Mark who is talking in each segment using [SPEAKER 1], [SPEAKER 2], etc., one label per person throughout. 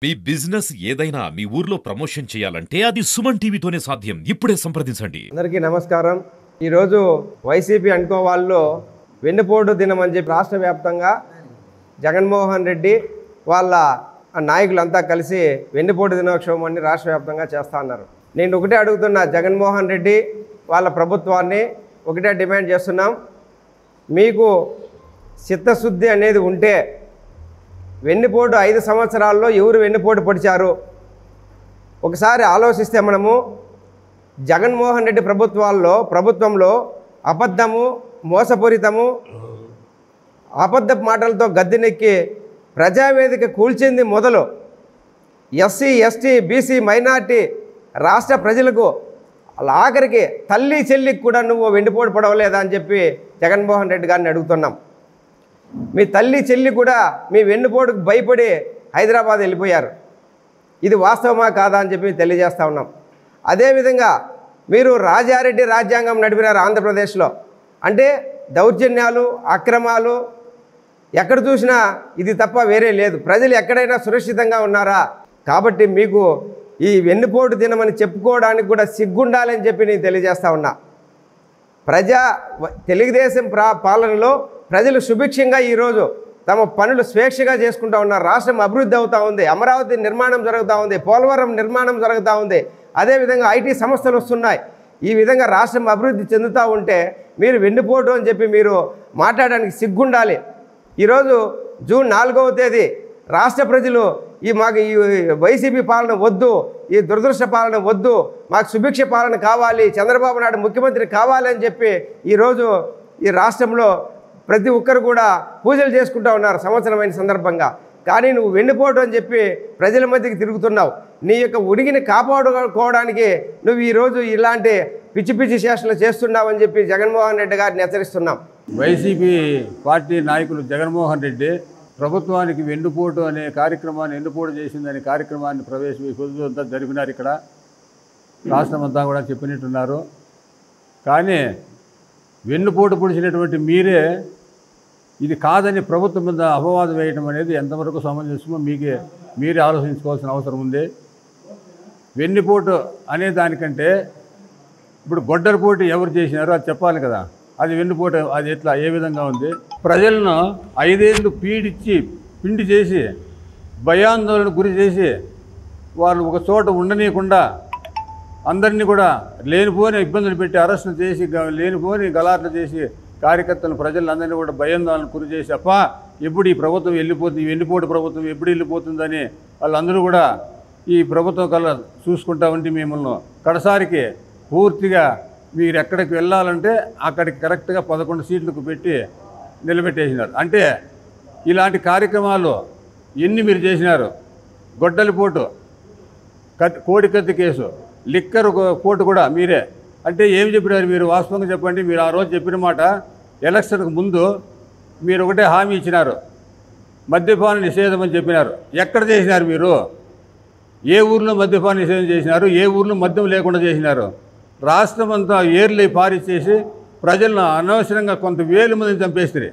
[SPEAKER 1] మీ business ఏదైనా మీ ఊర్లో promotion చేయాలంటే అది సుమన్ టీవీతోనే సాధ్యం. ఇప్పుడే సంప్రదించండి.
[SPEAKER 2] అందరికీ నమస్కారం. ఈరోజు వైసీపీ అనుకో వాళ్ళు వెన్నుపోటు దినం అని చెప్పి రాష్ట్ర వ్యాప్తంగా జగన్మోహన్ రెడ్డి వాళ్ళ నాయకులంతా కలిసి వెన్నుపోటు దినోత్సవం అని రాష్ట్ర వ్యాప్తంగా చేస్తా అన్నారు. నేను ఒకటే అడుగుతున్నా, జగన్మోహన్ రెడ్డి వాళ్ళ ప్రభుత్వాన్ని ఒకటే డిమాండ్ చేస్తున్నాం. మీకు చిత్తశుద్ధి అనేది ఉంటే వెన్నుపోటు 5 సంవత్సరాల్లో ఎవరు వెన్నుపోటు పొడిచారు ఒకసారి ఆలోచిస్తే మనము జగన్మోహన్ రెడ్డి ప్రభుత్వంలో అబద్ధము, మోసపూరితము, అబద్ధపు మాటలతో గద్దెనెక్కి ప్రజావేదిక కూల్చింది మొదలు ఎస్సీ, ఎస్టీ, బీసీ, మైనార్టీ రాష్ట్ర ప్రజలకు ఆఖరికి తల్లి చెల్లికి కూడా నువ్వు వెన్నుపోటు పడవలేదా అని చెప్పి జగన్మోహన్ రెడ్డి గారిని అడుగుతున్నాం. మీ తల్లి చెల్లి కూడా మీ వెన్నుపోటుకు భయపడి హైదరాబాద్ వెళ్ళిపోయారు. ఇది వాస్తవమా కాదా అని చెప్పి తెలియజేస్తూ ఉన్నాం. అదేవిధంగా మీరు రాజారెడ్డి రాజ్యాంగం నడిపినారు ఆంధ్రప్రదేశ్లో. అంటే దౌర్జన్యాలు, అక్రమాలు ఎక్కడ చూసినా ఇది తప్ప వేరే లేదు. ప్రజలు ఎక్కడైనా సురక్షితంగా ఉన్నారా? కాబట్టి మీకు ఈ వెన్నుపోటు దినమని చెప్పుకోవడానికి కూడా సిగ్గుండాలని చెప్పి నేను తెలియజేస్తూ ఉన్నా. తెలుగుదేశం పాలనలో ప్రజలు సుభిక్షంగా ఈరోజు తమ పనులు స్వేచ్ఛగా చేసుకుంటూ ఉన్నారు. రాష్ట్రం అభివృద్ధి అవుతూ ఉంది. అమరావతి నిర్మాణం జరుగుతూ ఉంది. పోలవరం నిర్మాణం జరుగుతూ ఉంది. అదేవిధంగా ఐటీ సంస్థలు వస్తున్నాయి. ఈ విధంగా రాష్ట్రం అభివృద్ధి చెందుతూ ఉంటే మీరు వెన్నుపోటు అని చెప్పి మీరు మాట్లాడడానికి సిగ్గుండాలి. ఈరోజు జూన్ 4వ తేదీ రాష్ట్ర ప్రజలు మాకు ఈ వైసీపీ పాలన వద్దు, ఈ దురదృష్ట పాలన వద్దు, మాకు సుభిక్ష పాలన కావాలి, చంద్రబాబు నాయుడు ముఖ్యమంత్రి కావాలి అని చెప్పి ఈరోజు ఈ రాష్ట్రంలో ప్రతి ఒక్కరు కూడా పూజలు చేసుకుంటూ ఉన్నారు సంవత్సరమైన సందర్భంగా. కానీ నువ్వు వెన్నుపోటు అని చెప్పి ప్రజల మధ్యకి తిరుగుతున్నావు. నీ యొక్క ఉనికిని కాపాడుకోవడానికి నువ్వు ఈరోజు ఇలాంటి పిచ్చి పిచ్చి చేష్టలు చేస్తున్నావని చెప్పి జగన్మోహన్ రెడ్డి గారిని హెచ్చరిస్తున్నాం.
[SPEAKER 3] వైసీపీ పార్టీ నాయకులు జగన్మోహన్ రెడ్డి ప్రభుత్వానికి వెన్నుపోటు అనే కార్యక్రమాన్ని వెన్నుపోటు చేసిందనే కార్యక్రమాన్ని పొద్దుంతా జరిపినారు. ఇక్కడ రాష్ట్రమంతా కూడా చెప్పినట్టున్నారు. కానీ వెన్నుపోటు పొడిచినటువంటి మీరే ఇది కాదని ప్రభుత్వం మీద అపవాదం వేయడం అనేది ఎంతవరకు సమంజసమో మీరే ఆలోచించుకోవాల్సిన అవసరం ఉంది. వెన్నుపోటు అనే దానికంటే ఇప్పుడు గొడ్డలిపోటు ఎవరు చేసినారో అది చెప్పాలి కదా. అది వెన్నుపోటు అది ఎట్లా ఏ విధంగా ఉంది? ప్రజలను 5 ఏళ్ళు పిండి చేసి భయాందోళన గురి చేసి వాళ్ళు ఒక చోట ఉండనీయకుండా అందరినీ కూడా లేనిపోని ఇబ్బందులు పెట్టి అరెస్టులు చేసి లేనిపోని గలాట్లు చేసి కార్యకర్తలను ప్రజలందరినీ కూడా భయాందోళన గురి చేసి ఎప్పుడు ఈ ప్రభుత్వం వెళ్ళిపోతుంది, ఈ వెన్నుపోటు ప్రభుత్వం ఎప్పుడు వెళ్ళిపోతుందని వాళ్ళందరూ కూడా ఈ ప్రభుత్వం కల్లా చూసుకుంటా ఉంటే మిమ్మల్ని కడసారికి పూర్తిగా మీరు ఎక్కడికి వెళ్ళాలంటే అక్కడికి కరెక్ట్గా 11 సీట్లకు పెట్టి నిలబెట్టేసినారు. అంటే ఇలాంటి కార్యక్రమాలు ఎన్ని మీరు చేసినారు? గొడ్డలిపోటు, కోడికత్తి కేసు, లిక్కర్ పోటు కూడా మీరే. అంటే ఏమి చెప్పినారు మీరు? వాస్తవంగా చెప్పండి. మీరు ఆ రోజు చెప్పిన మాట ఎలక్షన్కు ముందు మీరు ఒకటే హామీ ఇచ్చినారు, మద్యపాన నిషేధం అని చెప్పినారు. ఎక్కడ చేసినారు మీరు? ఏ ఊర్లో మద్యపాన నిషేధం చేసినారు? ఏ ఊర్లో మద్యం లేకుండా చేసినారు? రాష్ట్రం అంతా ఏర్లై పారిచ్చేసి ప్రజలను అనవసరంగా కొంత వేల మందిని చంపేస్తారు.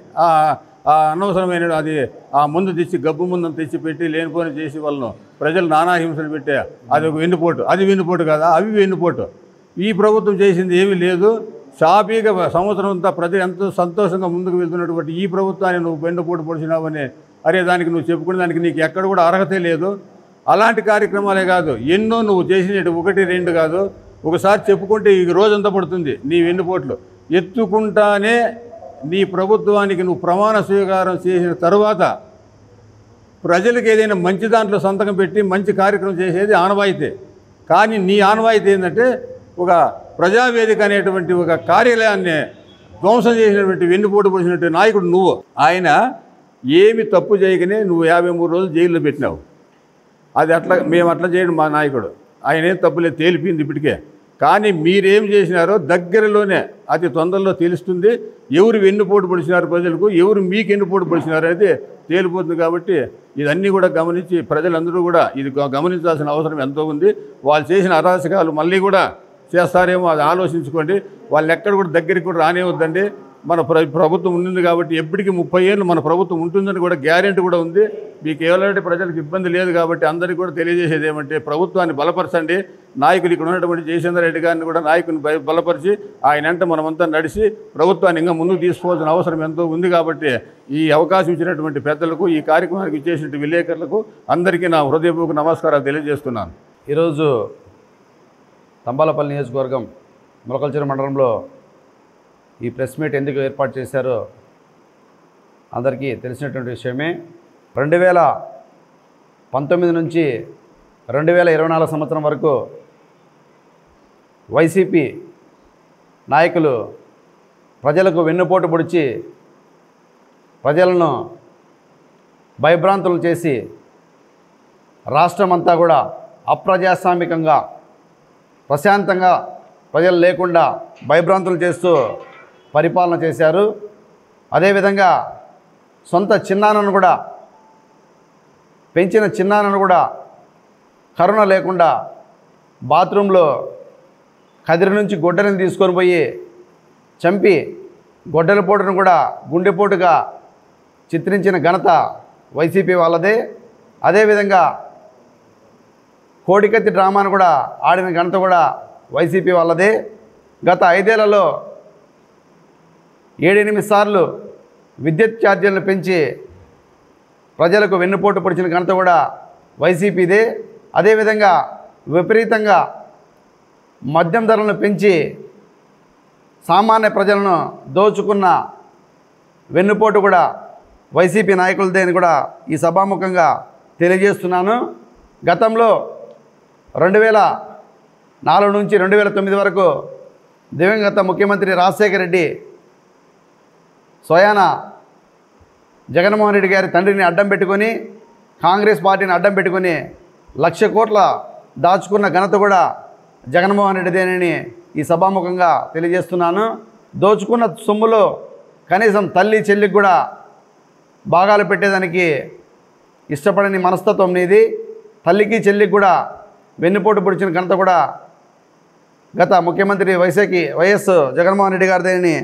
[SPEAKER 3] అనవసరమైన అది ఆ ముందు తెచ్చి గబ్బు ముందును తెచ్చి పెట్టి లేనిపోని చేసి వాళ్ళను ప్రజలు నానా హింసలు పెట్టే అది ఒక వెన్నుపోటు. అది వెన్నుపోటు కదా? అవి వెన్నుపోటు. ఈ ప్రభుత్వం చేసింది ఏమీ లేదు. సాఫీగా సంవత్సరం అంతా ప్రజలు ఎంతో సంతోషంగా ముందుకు వెళ్తున్నటువంటి ఈ ప్రభుత్వాన్ని నువ్వు వెన్నుపోటు పొడిచినావని దానికి నువ్వు చెప్పుకునే దానికి నీకు ఎక్కడ కూడా అర్హతే లేదు. అలాంటి కార్యక్రమాలే కాదు, ఎన్నో నువ్వు చేసినట్టు 1, 2 కాదు. ఒకసారి చెప్పుకుంటే ఈ రోజంతా పడుతుంది నీ వెన్నుపోట్లు ఎత్తుకుంటానే. నీ ప్రభుత్వానికి నువ్వు ప్రమాణ స్వీకారం చేసిన తరువాత ప్రజలకు ఏదైనా మంచి దాంట్లో సంతకం పెట్టి మంచి కార్యక్రమం చేసేది ఆనవాయితీ. కానీ నీ ఆనవాయితీ ఏంటంటే ఒక ప్రజావేదిక అనేటువంటి ఒక కార్యాలయాన్ని ధ్వంసం చేసినటువంటి వెన్నుపోటు పొడిచినటువంటి నాయకుడు నువ్వు. ఆయన ఏమి తప్పు చేయకనే నువ్వు 53 రోజులు జైల్లో పెట్టినావు. అది అట్లా మేము అట్లా చేయడం మా నాయకుడు. ఆయన ఏం తప్పులేదు, తేలిపోయింది ఇప్పటికే. కానీ మీరేం చేసినారో దగ్గరలోనే అతి తొందరలో తెలుస్తుంది. ఎవరు వెన్నుపోటు పొడిచినారు ప్రజలకు, ఎవరు మీకు వెన్నుపోటు పొడిచినారు అనేది తేలిపోతుంది. కాబట్టి ఇదన్నీ కూడా గమనించి ప్రజలందరూ కూడా ఇది గమనించాల్సిన అవసరం ఎంతో ఉంది. వాళ్ళు చేసిన అరాచకాలు మళ్ళీ కూడా చేస్తారేమో అది ఆలోచించుకోండి. వాళ్ళు ఎక్కడ కూడా దగ్గరికి కూడా రానివద్దండి. మన ప్రభుత్వం ఉంది కాబట్టి ఎప్పటికీ 30 ఏళ్ళు మన ప్రభుత్వం ఉంటుందని కూడా గ్యారెంటీ కూడా ఉంది. మీకు ఎవరైతే ప్రజలకు ఇబ్బంది లేదు కాబట్టి అందరికీ కూడా తెలియజేసేది ఏమంటే ప్రభుత్వాన్ని బలపరచండి. నాయకులు ఇక్కడ ఉన్నటువంటి జయచంద్ర రెడ్డి గారిని కూడా నాయకుని బలపరిచి ఆయన వెంట మనమంతా నడిచి ప్రభుత్వాన్ని ఇంకా ముందుకు తీసుకోవాల్సిన అవసరం ఎంతో ఉంది. కాబట్టి ఈ అవకాశం ఇచ్చినటువంటి పెద్దలకు, ఈ కార్యక్రమానికి ఇచ్చేసిన విలేకరులకు అందరికీ నా హృదయపూర్వక నమస్కారాలు తెలియజేస్తున్నాను.
[SPEAKER 4] ఈరోజు తంబాలపల్లి నియోజకవర్గం మొలకల్చెరు మండలంలో ఈ ప్రెస్ మీట్ ఎందుకు ఏర్పాటు చేశారో అందరికీ తెలిసినటువంటి విషయమే. 2019 నుంచి 2024 సంవత్సరం వరకు వైసీపీ నాయకులు ప్రజలకు వెన్నుపోటు పొడిచి ప్రజలను భయభ్రాంతులు చేసి రాష్ట్రమంతా కూడా అప్రజాస్వామికంగా ప్రశాంతంగా ప్రజలు లేకుండా భయభ్రాంతులు చేస్తూ పరిపాలన చేశారు. అదేవిధంగా సొంత చిన్నాన్నను కూడా పెంచిన చిన్నాన్నను కూడా కరుణ లేకుండా బాత్రూంలో కదిరి నుంచి గొడ్డలిని తీసుకొని పోయి చంపి గొడ్డలిపోటును కూడా గుండెపోటుగా చిత్రించిన ఘనత వైసీపీ వాళ్ళదే. అదేవిధంగా కోడికత్తి డ్రామాను కూడా ఆడిన ఘనత కూడా వైసీపీ వాళ్ళదే. గత 5 ఏళ్లలో 7-8 సార్లు విద్యుత్ ఛార్జీలను పెంచి ప్రజలకు వెన్నుపోటు పొడిచిన ఘనత కూడా వైసీపీదే. అదేవిధంగా విపరీతంగా మద్యం ధరలను పెంచి సామాన్య ప్రజలను దోచుకున్న వెన్నుపోటు కూడా వైసీపీ నాయకులదే అని కూడా ఈ సభాముఖంగా తెలియజేస్తున్నాను. గతంలో 2004 నుంచి 2009 వరకు దివంగత ముఖ్యమంత్రి రాజశేఖర రెడ్డి స్వయాన జగన్మోహన్ రెడ్డి గారి తండ్రిని అడ్డం పెట్టుకొని కాంగ్రెస్ పార్టీని అడ్డం పెట్టుకొని 1,00,000 కోట్ల దాచుకున్న ఘనత కూడా జగన్మోహన్ రెడ్డిదేనని ఈ సభాముఖంగా తెలియజేస్తున్నాను. దోచుకున్న సొమ్ములో కనీసం తల్లి చెల్లికి కూడా భాగాలు పెట్టేదానికి ఇష్టపడని మనస్తత్వం నీది. తల్లికి చెల్లికి కూడా వెన్నుపోటు పొడిచిన ఘనత కూడా గత ముఖ్యమంత్రి వైఎస్ జగన్మోహన్ రెడ్డి గారిదేనని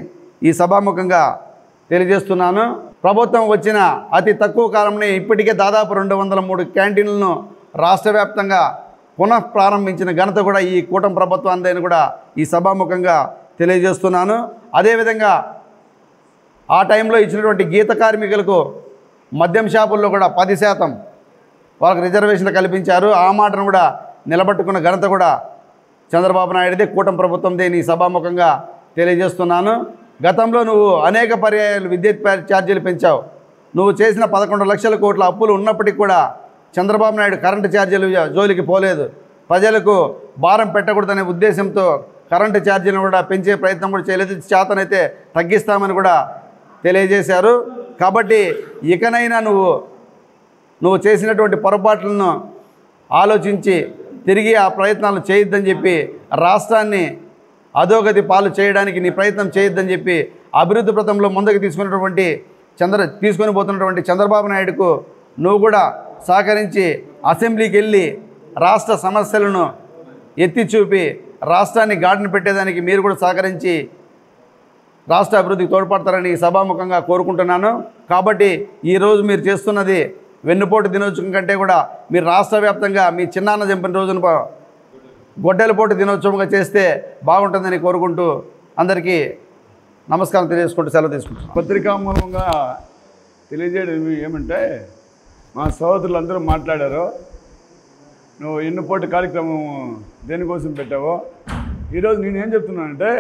[SPEAKER 4] ఈ సభాముఖంగా తెలియజేస్తున్నాను. ప్రభుత్వం వచ్చిన అతి తక్కువ కాలంలో ఇప్పటికే దాదాపు 203 క్యాంటీన్లను రాష్ట్ర వ్యాప్తంగా పునః ప్రారంభించిన ఘనత కూడా ఈ కూటమి ప్రభుత్వాన్ని కూడా ఈ సభాముఖంగా తెలియజేస్తున్నాను. అదేవిధంగా ఆ టైంలో ఇచ్చినటువంటి గీత కార్మికులకు మద్యం షాపుల్లో కూడా 10% వాళ్ళకి రిజర్వేషన్ కల్పించారు. ఆ మాటను కూడా నిలబెట్టుకున్న ఘనత కూడా చంద్రబాబు నాయుడుదే, కూటమి ప్రభుత్వందే ఈ సభాముఖంగా తెలియజేస్తున్నాను. గతంలో నువ్వు అనేక పర్యాయాలు విద్యుత్ ఛార్జీలు పెంచావు. నువ్వు చేసిన 11 లక్షల కోట్ల అప్పులు ఉన్నప్పటికీ కూడా చంద్రబాబు నాయుడు కరెంటు ఛార్జీలు జోలికి పోలేదు. ప్రజలకు భారం పెట్టకూడదనే ఉద్దేశంతో కరెంటు ఛార్జీలను కూడా పెంచే ప్రయత్నం కూడా చేయలేదు. శాతనైతే తగ్గిస్తామని కూడా తెలియజేశారు. కాబట్టి ఇకనైనా నువ్వు చేసినటువంటి పొరపాట్లను ఆలోచించి తిరిగి ఆ ప్రయత్నాలు చేయొద్దని చెప్పి, రాష్ట్రాన్ని అధోగతి పాలు చేయడానికి నీ ప్రయత్నం చేయొద్దని చెప్పి, అభివృద్ధి పథంలో ముందుకు తీసుకొని పోతున్నటువంటి చంద్రబాబు నాయుడుకు నువ్వు కూడా సహకరించి అసెంబ్లీకి వెళ్ళి రాష్ట్ర సమస్యలను ఎత్తి చూపి రాష్ట్రాన్ని గాడిన పెట్టేదానికి మీరు కూడా సహకరించి రాష్ట్ర అభివృద్ధికి తోడ్పడతారని సభాముఖంగా కోరుకుంటున్నాను. కాబట్టి ఈరోజు మీరు చేస్తున్నది వెన్నుపోటు దినోత్సవం కంటే కూడా మీరు రాష్ట్ర వ్యాప్తంగా మీ చిన్నాన్న చంపిన రోజున గొడ్డలిపోటు దినోత్సవంగా చేస్తే బాగుంటుందని కోరుకుంటూ అందరికీ నమస్కారం తెలియజేసుకుంటూ సెలవు తీసుకుంటాం.
[SPEAKER 5] పత్రికా మూలంగా తెలియజేయడం ఏమంటే, మా సోదరులందరూ మాట్లాడారు. నువ్వు ఎన్నుపోటు కార్యక్రమం దేనికోసం పెట్టావో, ఈరోజు నేనేం చెప్తున్నానంటే,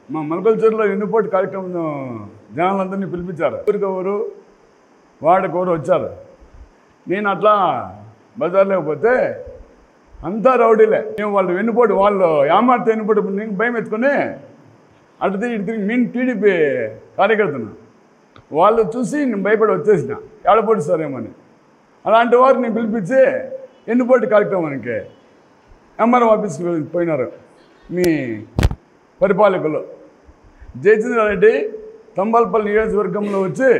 [SPEAKER 5] మా మొలకల్చెరులో ఎన్నుపోటు కార్యక్రమం జనాలందరినీ పిలిపించారు. ఊరికొవరు వాడికొవరు వచ్చారు. నేను అట్లా బజార్లోకి పోతే అంతా రౌడీలే. మేము వాళ్ళు వెన్నుపోటు, వాళ్ళు ఏమార్తే వెన్నుపోటు నేను భయం ఎత్తుకొని అటు తిరిగి మేము టీడీపీ కార్యకర్తను వాళ్ళు చూసి నేను భయపడి వచ్చేసిన, ఏడపొడిస్తారేమని. అలాంటి వారు నేను పిలిపించి ఎన్నుపోటు కార్యక్రమానికి ఎంఆర్ఓ ఆఫీస్కి పోయినారు మీ పరిపాలకులు. జయచంద్ర రెడ్డి తంబాలపల్లి నియోజకవర్గంలో వచ్చి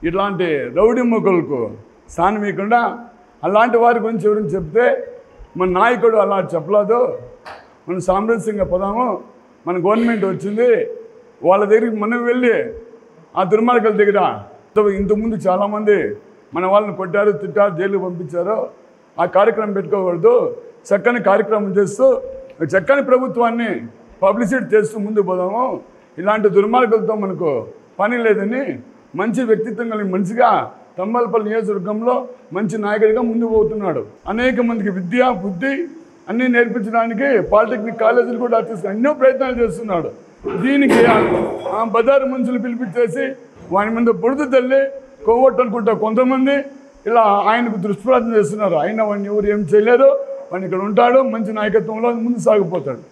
[SPEAKER 5] ఇట్లాంటి రౌడీ ముక్కలకు స్థానం ఇవ్వకుండా అలాంటి వారి గురించి ఎవరిని చెప్తే, మన నాయకుడు అలా చెప్పలేదు, మనం సామరస్యంగా పోదాము, మన గవర్నమెంట్ వచ్చింది, వాళ్ళ దగ్గరికి మనం వెళ్ళి ఆ దుర్మార్గుల దగ్గర ఇంతకుముందు చాలామంది మన వాళ్ళని కొట్టారు, తిట్టారు, జైలు పంపించారు. ఆ కార్యక్రమం పెట్టుకోకూడదు. చక్కని కార్యక్రమం చేస్తూ చక్కని ప్రభుత్వాన్ని పబ్లిసిటీ చేస్తూ ముందు పోదాము. ఇలాంటి దుర్మార్గులతో మనకు పని లేదని మంచి వ్యక్తిత్వం కలిగిన మనిషిగా తంబలపల్లి నియోజకవర్గంలో మంచి నాయకుడిగా ముందుకు పోతున్నాడు. అనేక మందికి విద్య, బుద్ధి అన్నీ నేర్పించడానికి పాలిటెక్నిక్ కాలేజీలు కూడా ఎన్నో ప్రయత్నాలు చేస్తున్నాడు. దీనికి బజారు మనుషులు పిలిపించేసి వాని మీద బురద తల్లి కోవట్టు అనుకుంటా కొంతమంది ఇలా ఆయనకు దుష్ప్రార్థన చేస్తున్నారు. ఆయన వాడిని ఎవరు ఏం చేయలేరు. వాడిని ఇక్కడ ఉంటాడు, మంచి నాయకత్వంలో ముందు సాగిపోతాడు.